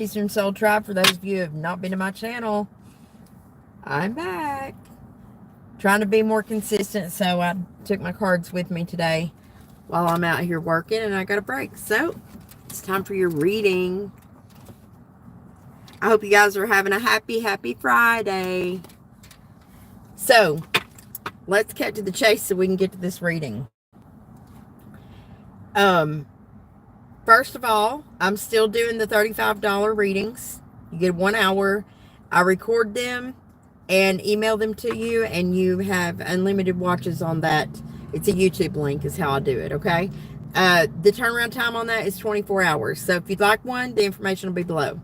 Eastern Soul Tribe. For those of you who have not been to my channel, I'm back. Trying to be more consistent, so I took my cards with me today while I'm out here working, and I got a break. So, it's time for your reading. I hope you guys are having a happy Friday. So, let's cut to the chase so we can get to this reading. First of all, I'm still doing the $35 readings. You get 1 hour. I record them and email them to you, and you have unlimited watches on that. It's a YouTube link is how I do it, okay? The turnaround time on that is 24 hours. So if you'd like one, the information will be below.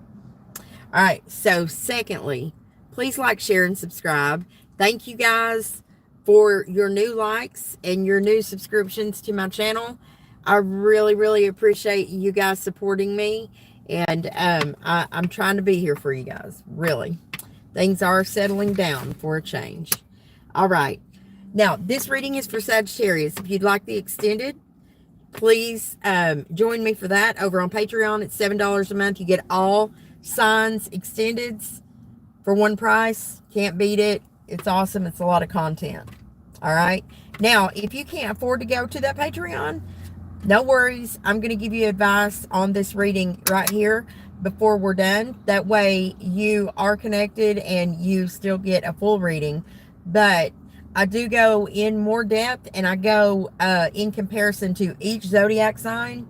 All right, so secondly, please like, share, and subscribe. Thank you guys for your new likes and your new subscriptions to my channel. I really appreciate you guys supporting me, and I'm trying to be here for you guys, really. Things are settling down for a change. All right. Now, this reading is for Sagittarius. If you'd like the extended, please join me for that over on Patreon. It's $7 a month. You get all signs extendeds for one price. Can't beat it. It's awesome. It's a lot of content. All right. Now, if you can't afford to go to that Patreon, no worries. I'm going to give you advice on this reading right here before we're done. That way you are connected and you still get a full reading. But I do go in more depth, and I go in comparison to each zodiac sign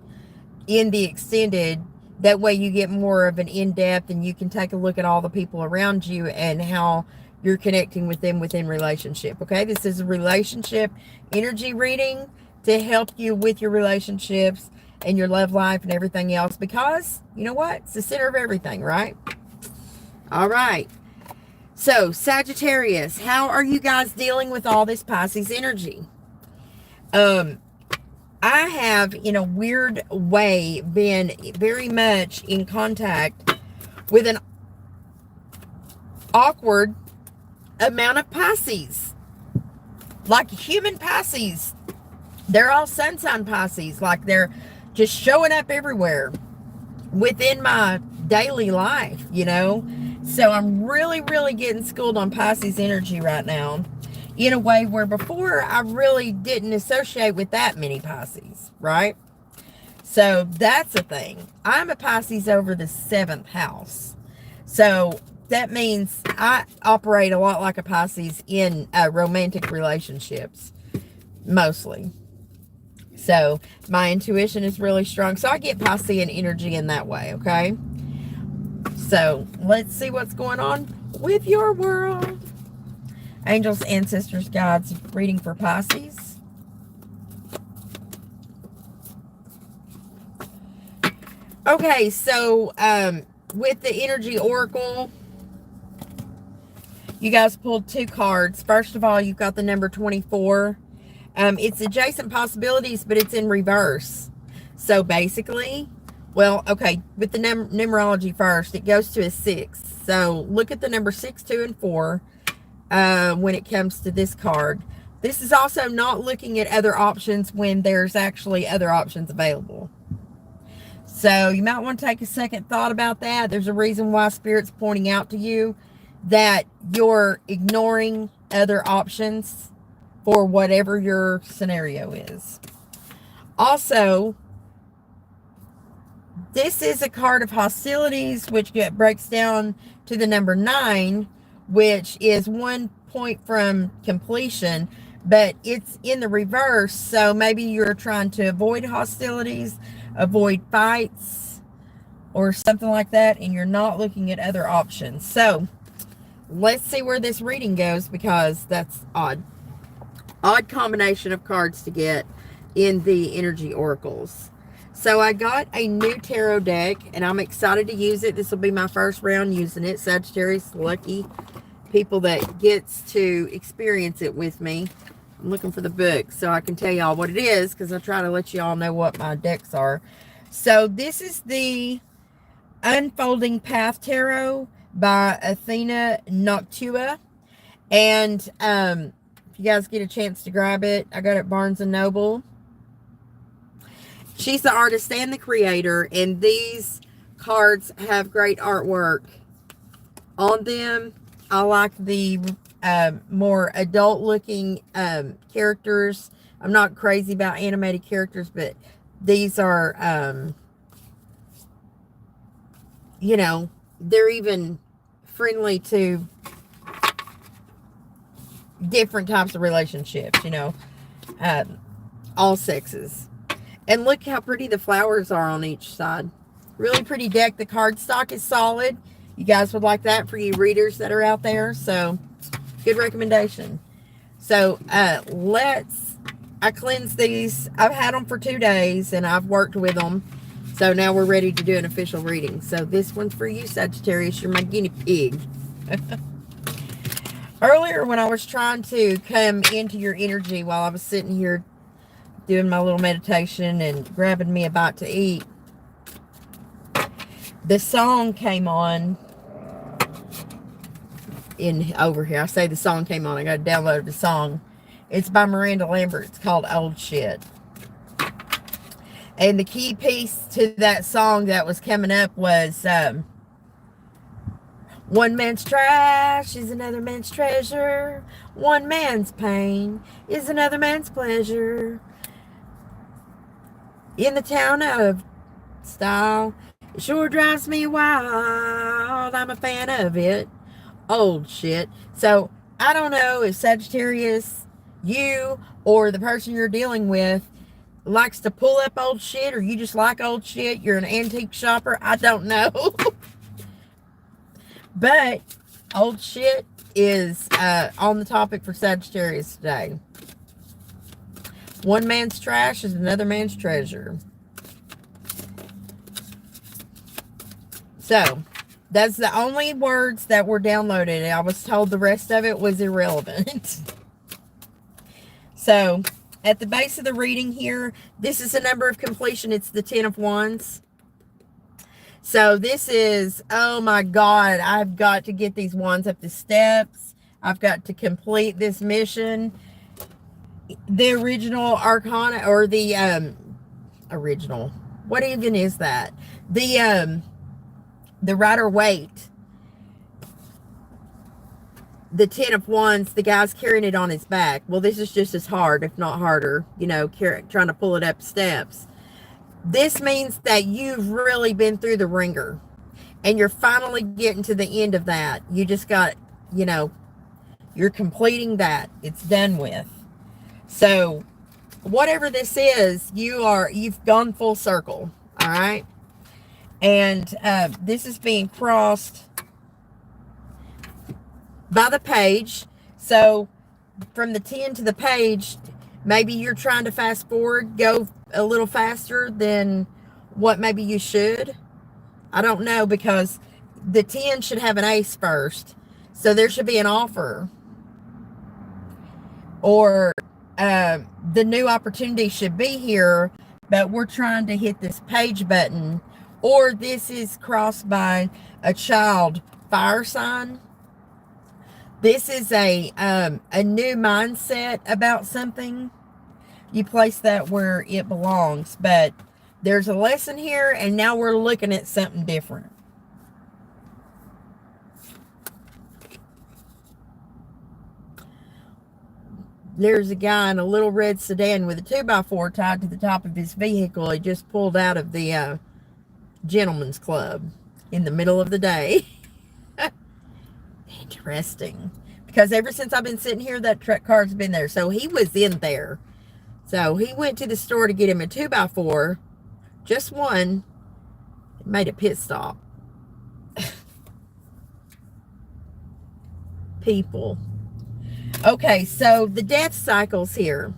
in the extended. That way you get more of an in-depth, and you can take a look at all the people around you and how you're connecting with them within relationship. Okay, this is a relationship energy reading to help you with your relationships and your love life and everything else, because you know what? It's the center of everything, right? All right. So, Sagittarius, how are you guys dealing with all this Pisces energy? I have, in a weird way, been very much in contact with an awkward amount of Pisces. Like human Pisces. They're all sun sign Pisces. Like they're just showing up everywhere within my daily life, So I'm really getting schooled on Pisces energy right now in a way where before I really didn't associate with that many Pisces, right? So that's a thing. I'm a Pisces over the 7th house. So that means I operate a lot like a Pisces in romantic relationships, mostly. So my intuition is really strong. So I get Piscean energy in that way, okay? So let's see what's going on with your world. Angels, ancestors, guides, reading for Pisces. Okay, so with the energy oracle, you guys pulled 2 cards. First of all, you've got the number 24. It's adjacent possibilities, but it's in reverse. So basically, well, okay, with the numerology first, it goes to a 6. So look at the number 6, 2, and 4 when it comes to this card. This is also not looking at other options when there's actually other options available. So you might want to take a second thought about that. There's a reason why Spirit's pointing out to you that you're ignoring other options for whatever your scenario is. Also, this is a card of hostilities, which breaks down to the number 9, which is 1 point from completion, but it's in the reverse. So maybe you're trying to avoid hostilities, avoid fights, or something like that, and you're not looking at other options. So let's see where this reading goes, because that's odd. Odd combination of cards to get in the energy oracles. So I got a new tarot deck, and I'm excited to use it. This will be my first round using it. Sagittarius, lucky people that gets to experience it with me. I'm looking for the book so I can tell y'all what it is, because I try to let y'all know what my decks are. So this is the Unfolding Path Tarot by Athena Noctua. And if you guys get a chance to grab it, I got it at Barnes & Noble. She's the artist and the creator, and these cards have great artwork on them. I like the more adult looking characters. I'm not crazy about animated characters, but these are, you know, they're even friendly to different types of relationships, you know, all sexes. And look how pretty the flowers are on each side. Really pretty deck. The cardstock is solid. You guys would like that for you readers that are out there. So, good recommendation. So, I cleansed these. I've had them for 2 days and I've worked with them. So, now we're ready to do an official reading. So, this one's for you, Sagittarius. You're my guinea pig. Earlier, when I was trying to come into your energy while I was sitting here doing my little meditation and grabbing me a bite to eat, the song came on over here. I say the song came on. I got to download the song. It's by Miranda Lambert. It's called Old Shit. And the key piece to that song that was coming up was, one man's trash is another man's treasure. One man's pain is another man's pleasure. In the town of style, it sure drives me wild. I'm a fan of it. Old shit. So, I don't know if Sagittarius, you, or the person you're dealing with likes to pull up old shit, or you just like old shit. You're an antique shopper. I don't know. But old shit is on the topic for Sagittarius today. One man's trash is another man's treasure. So, that's the only words that were downloaded. I was told the rest of it was irrelevant. So, at the base of the reading here, this is the number of completion. It's the 10 of Wands. So, this is, oh my God, I've got to get these wands up the steps. I've got to complete this mission. The original arcana, or the original, what even is that? The Rider-Waite, the 10 of Wands, the guy's carrying it on his back. Well, this is just as hard, if not harder, you know, trying to pull it up steps. This means that you've really been through the ringer and you're finally getting to the end of that. You just got, you know, you're completing that. It's done with. So, whatever this is, you've gone full circle, all right? And this is being crossed by the page. So, from the 10 to the page, maybe you're trying to fast forward, go a little faster than what maybe you should. I don't know, because the 10 should have an ace first. So, there should be an offer. Or the new opportunity should be here, but we're trying to hit this page button. Or this is crossed by a child fire sign. This is a new mindset about something. You place that where it belongs. But there's a lesson here, and now we're looking at something different. There's a guy in a little red sedan with a 2x4 tied to the top of his vehicle. He just pulled out of the gentleman's club in the middle of the day. Interesting. Because ever since I've been sitting here, that truck car's been there. So he was in there. So he went to the store to get him a 2x4. Just one. Made a pit stop. People. Okay, so the death cycle's here.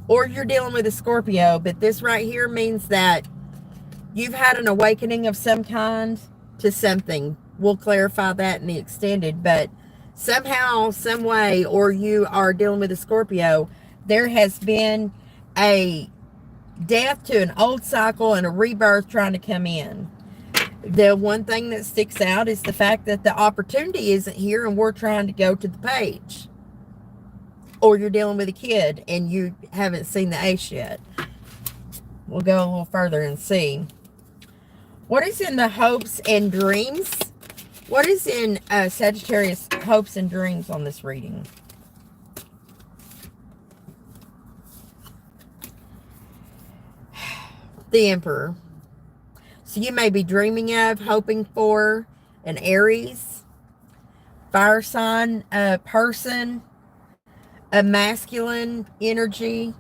Or you're dealing with a Scorpio, but this right here means that you've had an awakening of some kind to something. We'll clarify that in the extended, but somehow, some way, or you are dealing with a Scorpio, there has been a death to an old cycle and a rebirth trying to come in. The one thing that sticks out is the fact that the opportunity isn't here and we're trying to go to the page. Or you're dealing with a kid and you haven't seen the ace yet. We'll go a little further and see. What is in the hopes and dreams? What is in Sagittarius hopes and dreams on this reading? The Emperor. So you may be dreaming of, hoping for an Aries, fire sign, a person, a masculine energy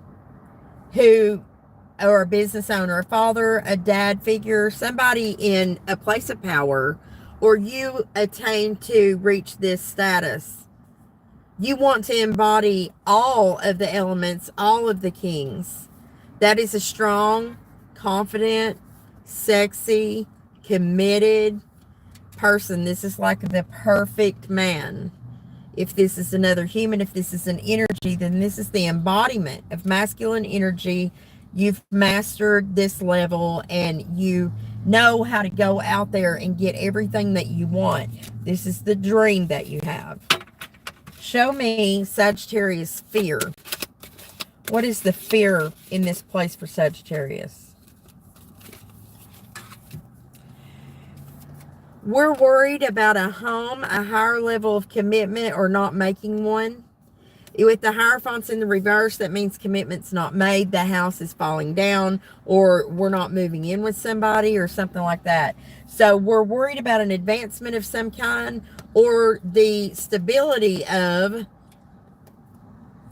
who, or a business owner, a father, a dad figure, somebody in a place of power, or you attain to reach this status. You want to embody all of the elements, all of the kings. That is a strong, confident, sexy, committed person. This is like the perfect man. If this is another human, if this is an energy, then this is the embodiment of masculine energy. You've mastered this level and you know how to go out there and get everything that you want. This is the dream that you have. Show me Sagittarius fear. What is the fear in this place for Sagittarius? We're worried about a home, a higher level of commitment, or not making one. With the Hierophants in the reverse, that means commitment's not made, the house is falling down, or we're not moving in with somebody, or something like that. So we're worried about an advancement of some kind, or the stability of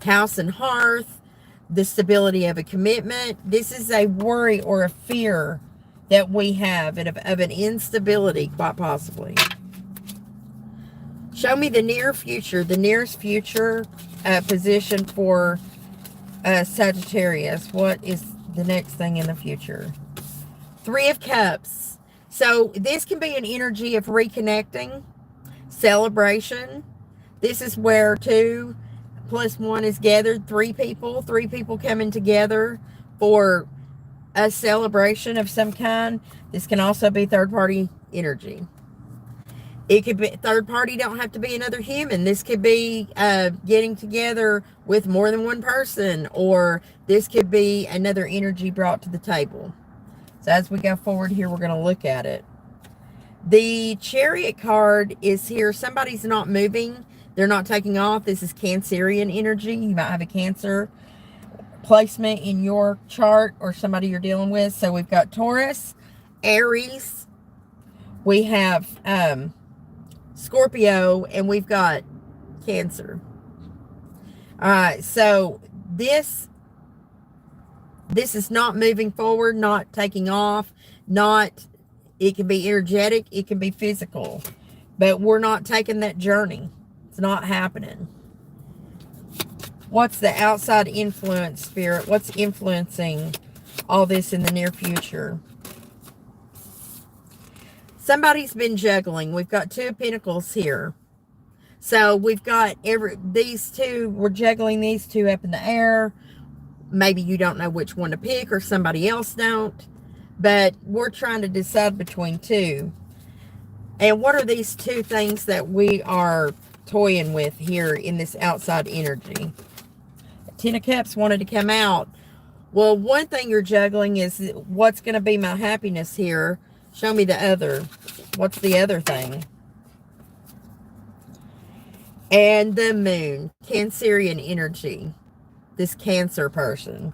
house and hearth, the stability of a commitment. This is a worry or a fear that we have of an instability, quite possibly. Show me the near future, the nearest future position for Sagittarius. What is the next thing in the future? Three of Cups. So this can be an energy of reconnecting, celebration. This is where 2 + 1 is gathered. Three people coming together for a celebration of some kind. This can also be third-party energy. It could be third party, don't have to be another human. This could be getting together with more than one person, or this could be another energy brought to the table. So as we go forward here, we're going to look at it. The Chariot card is here. Somebody's not moving. They're not taking off. This is Cancerian energy. You might have a Cancer placement in your chart or somebody you're dealing with. So we've got Taurus, Aries, we have Scorpio, and we've got Cancer. All right, so this is not moving forward, not taking off, not, it can be energetic, it can be physical, but we're not taking that journey. It's not happening. What's the outside influence, Spirit? What's influencing all this in the near future? Somebody's been juggling. We've got 2 of Pentacles here. So we've got these two, we're juggling these 2 up in the air. Maybe you don't know which one to pick, or somebody else don't. But we're trying to decide between 2. And what are these 2 things that we are toying with here in this outside energy? 10 of Cups wanted to come out. Well, one thing you're juggling is what's going to be my happiness here. Show me the other. What's the other thing? And the Moon. Cancerian energy. This Cancer person.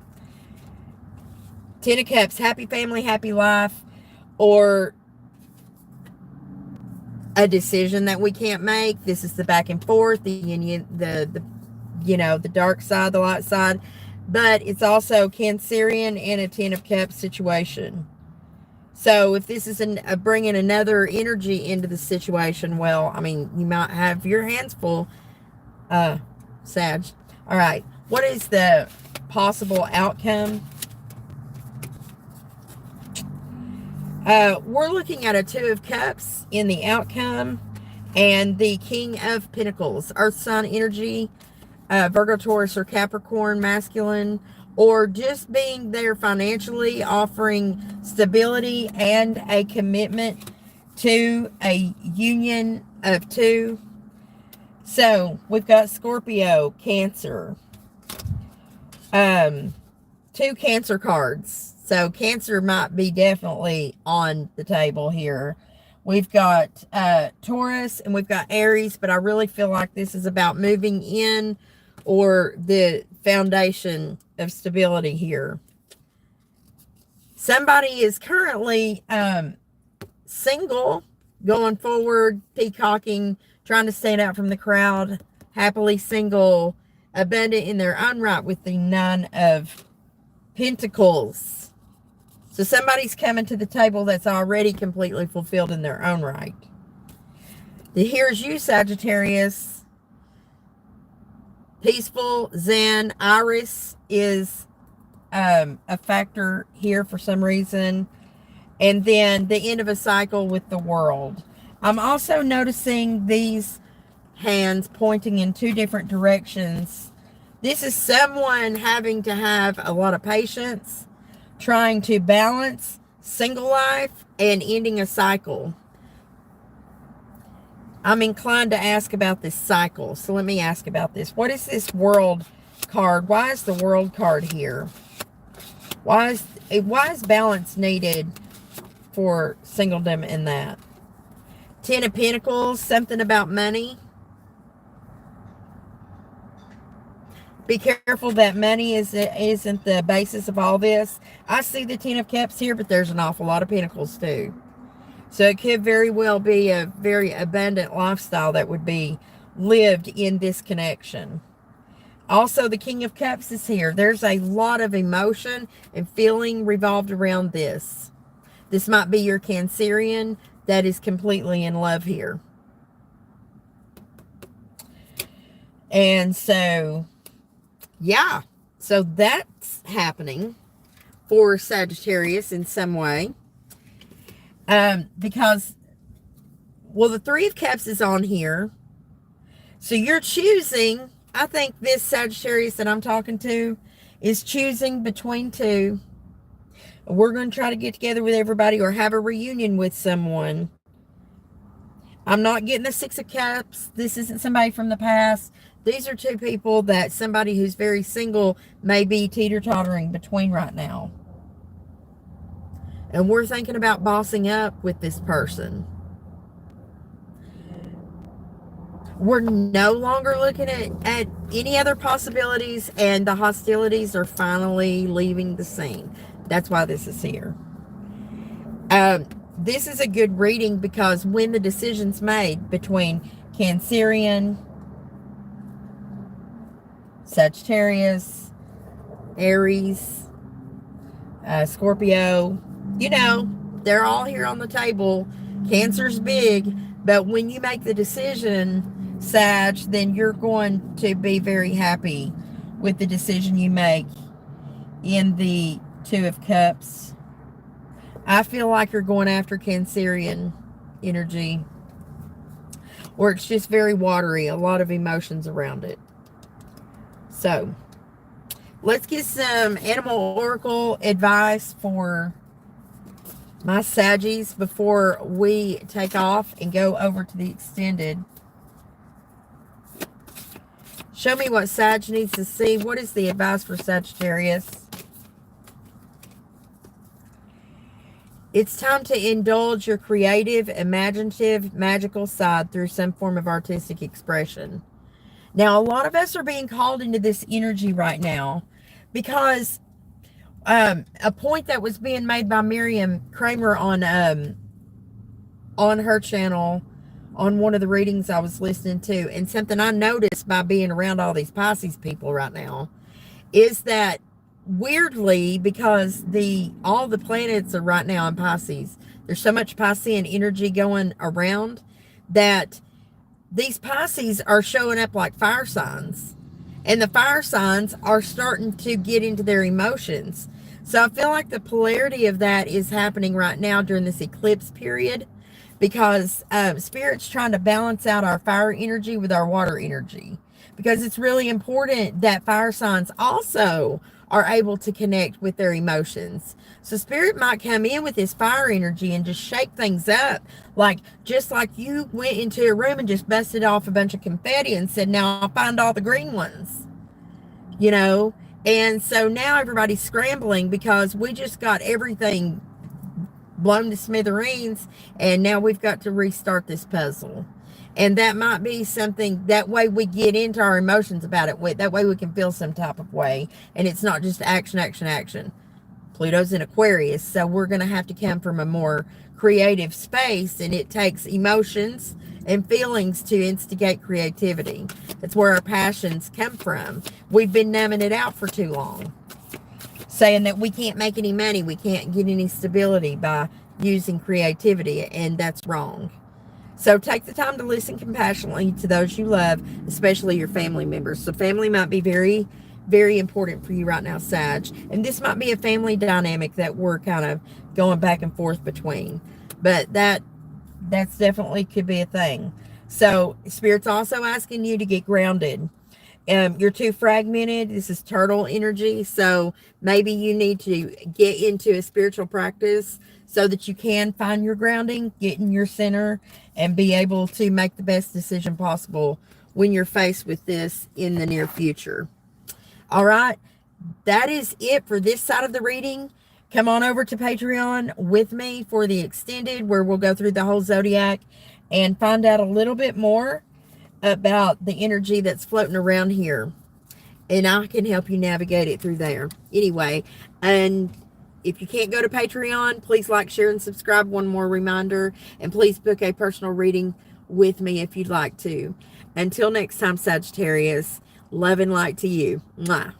10 of Cups. Happy family, happy life. Or a decision that we can't make. This is the back and forth. The union, the dark side, the light side. But it's also Cancerian and a 10 of Cups situation. So if this is bringing another energy into the situation, well, I mean, you might have your hands full, Sag. All right. What is the possible outcome? We're looking at a 2 of Cups in the outcome, and the King of Pentacles, Earth sign energy, Virgo, Taurus, or Capricorn, masculine, or just being there financially, offering stability and a commitment to a union of 2. So we've got Scorpio, Cancer, 2 Cancer cards. So Cancer might be definitely on the table here. We've got Taurus and we've got Aries, but I really feel like this is about moving in or the foundation of stability here. Somebody is currently single, going forward, peacocking, trying to stand out from the crowd, happily single, abundant in their own right with the Nine of Pentacles. So somebody's coming to the table that's already completely fulfilled in their own right. Here's you, Sagittarius. Peaceful, Zen. Iris is a factor here for some reason. And then the end of a cycle with the World. I'm also noticing these hands pointing in two different directions. This is someone having to have a lot of patience, trying to balance single life and ending a cycle. I'm inclined to ask about this cycle. So let me ask about this. What is this World card? Why is the World card here? Why is balance needed for singledom in that? Ten of Pentacles, something about money. Be careful that money isn't the basis of all this. I see the Ten of Cups here, but there's an awful lot of Pentacles too. So it could very well be a very abundant lifestyle that would be lived in this connection. Also, the King of Cups is here. There's a lot of emotion and feeling revolved around this. This might be your Cancerian that is completely in love here. And so, yeah. So that's happening for Sagittarius in some way. Because, well, the Three of Cups is on here. So you're choosing, I think this Sagittarius that I'm talking to is choosing between two. We're going to try to get together with everybody or have a reunion with someone. I'm not getting the Six of Cups. This isn't somebody from the past. These are two people that somebody who's very single may be teeter-tottering between right now. And we're thinking about bossing up with this person. We're no longer looking at any other possibilities, and the hostilities are finally leaving the scene. That's why this is here. This is a good reading because when the decision's made between Cancerian, Sagittarius, Aries, Scorpio, you know, they're all here on the table. Cancer's big, but when you make the decision, Sag, then you're going to be very happy with the decision you make in the Two of Cups. I feel like you're going after Cancerian energy, or it's just very watery, a lot of emotions around it. So, let's get some animal oracle advice for my Saggies before we take off and go over to the extended. Show me what Sag needs to see. What is the advice for Sagittarius? It's time to indulge your creative, imaginative, magical side through some form of artistic expression. Now, a lot of us are being called into this energy right now because a point that was being made by Miriam Kramer on her channel on one of the readings I was listening to, and something I noticed by being around all these Pisces people right now, is that weirdly, because all the planets are right now in Pisces, there's so much Piscean energy going around that these Pisces are showing up like fire signs, and the fire signs are starting to get into their emotions. So I feel like the polarity of that is happening right now during this eclipse period, because Spirit's trying to balance out our fire energy with our water energy, because it's really important that fire signs also are able to connect with their emotions. So Spirit might come in with this fire energy and just shake things up, just like you went into a room and just busted off a bunch of confetti and said, now I'll find all the green ones, you know. And so now everybody's scrambling because we just got everything blown to smithereens, and now we've got to restart this puzzle. And that might be something, that way we get into our emotions about it. That way we can feel some type of way, and it's not just action, action, action. Pluto's in Aquarius, so we're going to have to come from a more creative space, and it takes emotions and feelings to instigate creativity. That's where our passions come from. We've been numbing it out for too long, saying that we can't make any money, we can't get any stability by using creativity, and that's wrong. So take the time to listen compassionately to those you love, especially your family members. So family might be very, very important for you right now, Sag. And this might be a family dynamic that we're kind of going back and forth between. But that's definitely could be a thing. So Spirit's also asking you to get grounded. You're too fragmented. This is turtle energy. So maybe you need to get into a spiritual practice so that you can find your grounding, get in your center, and be able to make the best decision possible when you're faced with this in the near future. All right. That is it for this side of the reading. Come on over to Patreon with me for the extended, where we'll go through the whole zodiac and find out a little bit more about the energy that's floating around here, and I can help you navigate it through there. Anyway, and if you can't go to Patreon, please like, share, and subscribe. One more reminder, and please book a personal reading with me if you'd like to. Until next time, Sagittarius, love and light to you. Mwah.